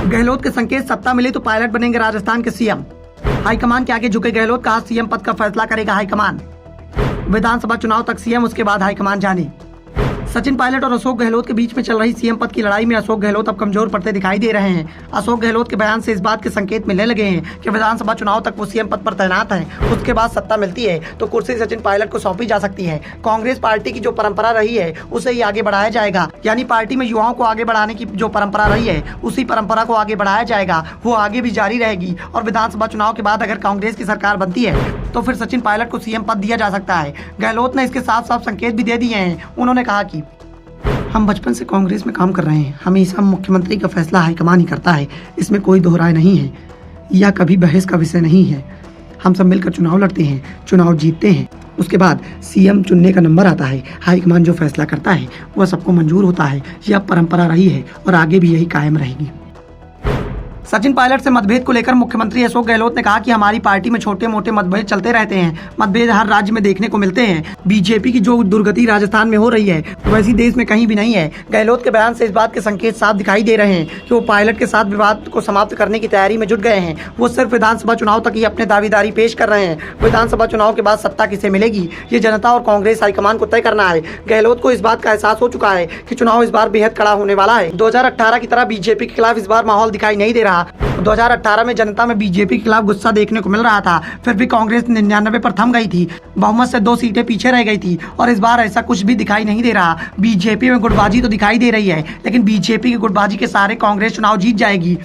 गहलोत के संकेत, सत्ता मिली तो पायलट बनेंगे राजस्थान के सीएम। हाईकमान के आगे झुके गहलोत, कहा सीएम पद का फैसला करेगा हाईकमान। विधानसभा चुनाव तक सीएम, उसके बाद हाईकमान जाने। सचिन पायलट और अशोक गहलोत के बीच में चल रही सीएम पद की लड़ाई में अशोक गहलोत अब कमजोर पड़ते दिखाई दे रहे हैं। अशोक गहलोत के बयान से इस बात के संकेत मिलने लगे हैं कि विधानसभा चुनाव तक वो सीएम पद पर तैनात हैं। उसके बाद सत्ता मिलती है तो कुर्सी सचिन पायलट को सौंपी जा सकती है। कांग्रेस पार्टी की जो परंपरा रही है उसे ही आगे बढ़ाया जाएगा, यानी पार्टी में युवाओं को आगे बढ़ाने की जो परंपरा रही है उसी परंपरा को आगे बढ़ाया जाएगा, वो आगे भी जारी रहेगी। और विधानसभा चुनाव के बाद अगर कांग्रेस की सरकार बनती है तो फिर सचिन पायलट को सीएम पद दिया जा सकता है। गहलोत ने इसके साफ साफ संकेत भी दे दिए हैं। उन्होंने कहा कि हम बचपन से कांग्रेस में काम कर रहे हैं, हमेशा मुख्यमंत्री का फैसला हाईकमान ही करता है, इसमें कोई दोहराए नहीं है या कभी बहस का विषय नहीं है। हम सब मिलकर चुनाव लड़ते हैं, चुनाव जीतते हैं, उसके बाद सीएम चुनने का नंबर आता है। हाईकमान जो फैसला करता है वह सबको मंजूर होता है। यह परंपरा रही है और आगे भी यही कायम रहेगी। सचिन पायलट से मतभेद को लेकर मुख्यमंत्री अशोक गहलोत ने कहा कि हमारी पार्टी में छोटे मोटे मतभेद चलते रहते हैं, मतभेद हर राज्य में देखने को मिलते हैं। बीजेपी की जो दुर्गति राजस्थान में हो रही है वैसी देश में कहीं भी नहीं है। गहलोत के बयान से इस बात के संकेत साफ दिखाई दे रहे हैं कि वो पायलट के साथ विवाद को समाप्त करने की तैयारी में जुट गए हैं। वो सिर्फ विधानसभा चुनाव तक ही अपने दावेदारी पेश कर रहे हैं। विधानसभा चुनाव के बाद सत्ता किसे मिलेगी ये जनता और कांग्रेस हाईकमान को तय करना है। गहलोत को इस बात का एहसास हो चुका है कि चुनाव इस बार बेहद कड़ा होने वाला है। 2018 की तरह बीजेपी के खिलाफ इस बार माहौल दिखाई नहीं दे रहा। 2018 में जनता में बीजेपी के खिलाफ गुस्सा देखने को मिल रहा था, फिर भी कांग्रेस 99 पर थम गई थी, बहुमत से 2 सीटें पीछे रह गई थी। और इस बार ऐसा कुछ भी दिखाई नहीं दे रहा। बीजेपी में गुटबाजी तो दिखाई दे रही है, लेकिन बीजेपी की गुटबाजी के सहारे कांग्रेस चुनाव जीत जाएगी,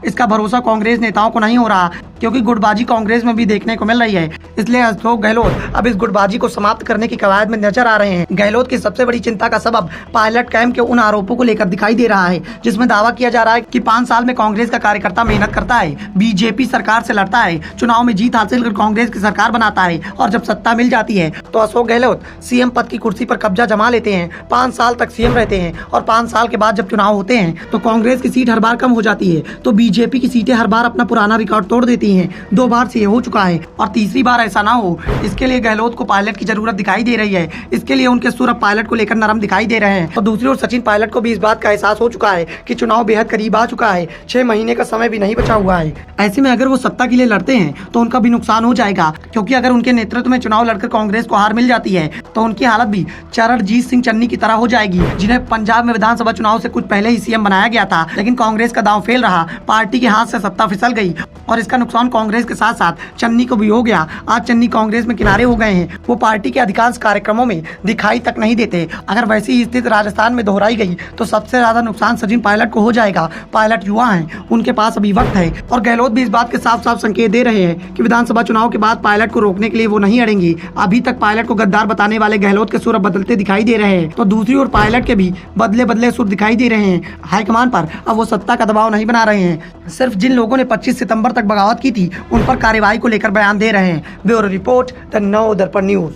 इसका भरोसा कांग्रेस नेताओं को नहीं हो रहा, क्योंकि गुटबाजी कांग्रेस में भी देखने को मिल रही है। इसलिए अशोक गहलोत अब इस गुटबाजी को समाप्त करने की कवायद में नजर आ रहे हैं। गहलोत की सबसे बड़ी चिंता का सबब पायलट कैंप के उन आरोपों को लेकर दिखाई दे रहा है जिसमें दावा किया जा रहा है कि 5 साल में कांग्रेस का कार्यकर्ता मेहनत करता है, बीजेपी सरकार से लड़ता है, चुनाव में जीत हासिल कर कांग्रेस की सरकार बनाता है, और जब सत्ता मिल जाती है तो अशोक गहलोत सीएम पद की कुर्सी पर कब्जा जमा लेते हैं, 5 साल तक सीएम रहते हैं, और 5 साल के बाद जब चुनाव होते हैं तो कांग्रेस की सीट हर बार कम हो जाती है, तो बीजेपी की सीटें हर बार अपना पुराना रिकॉर्ड तोड़ देती हैं। 2 बार से ये हो चुका है और तीसरी बार ऐसा ना हो, इसके लिए गहलोत को पायलट की जरूरत दिखाई दे रही है। इसके लिए उनके सुर अब पायलट को लेकर नरम दिखाई दे रहे हैं। और दूसरी ओर सचिन पायलट को भी इस बात का एहसास हो चुका है कि चुनाव बेहद करीब आ चुका है, 6 महीने का समय भी नहीं बचा हुआ है। ऐसे में अगर वो सत्ता के लिए लड़ते हैं तो उनका भी नुकसान हो जाएगा, क्योंकि अगर उनके नेतृत्व में चुनाव लड़कर कांग्रेस को हार मिल जाती है तो उनकी हालत भी चरणजीत सिंह चन्नी की तरह हो जाएगी, जिन्हें पंजाब में विधानसभा चुनाव से कुछ पहले ही सीएम बनाया गया था, लेकिन कांग्रेस का दांव फेल रहा, पार्टी के हाथ से सत्ता फिसल गई और इसका नुकसान कांग्रेस के साथ साथ चन्नी को भी हो गया। आज चन्नी कांग्रेस में किनारे हो गए हैं, वो पार्टी के अधिकांश कार्यक्रमों में दिखाई तक नहीं देते। अगर वैसी स्थिति राजस्थान में दोहराई गई तो सबसे ज्यादा नुकसान सचिन पायलट को हो जाएगा। पायलट युवा हैं, उनके पास अभी वक्त है, और गहलोत भी इस बात के साफ साफ संकेत दे रहे हैं कि विधानसभा चुनाव के बाद पायलट को रोकने के लिए वो नहीं अड़ेंगे। अभी तक पायलट को गद्दार बताने वाले गहलोत के सुर बदलते दिखाई दे रहे हैं, तो दूसरी ओर पायलट के भी बदले बदले सुर दिखाई दे रहे हैं। हाईकमान पर अब वो सत्ता का दबाव नहीं बना रहे हैं, सिर्फ जिन लोगों ने 25 सितंबर तक बगावत की थी उन पर कार्यवाही को लेकर बयान दे रहे हैं। ब्यूरो रिपोर्ट, द नव दर्पण न्यूज।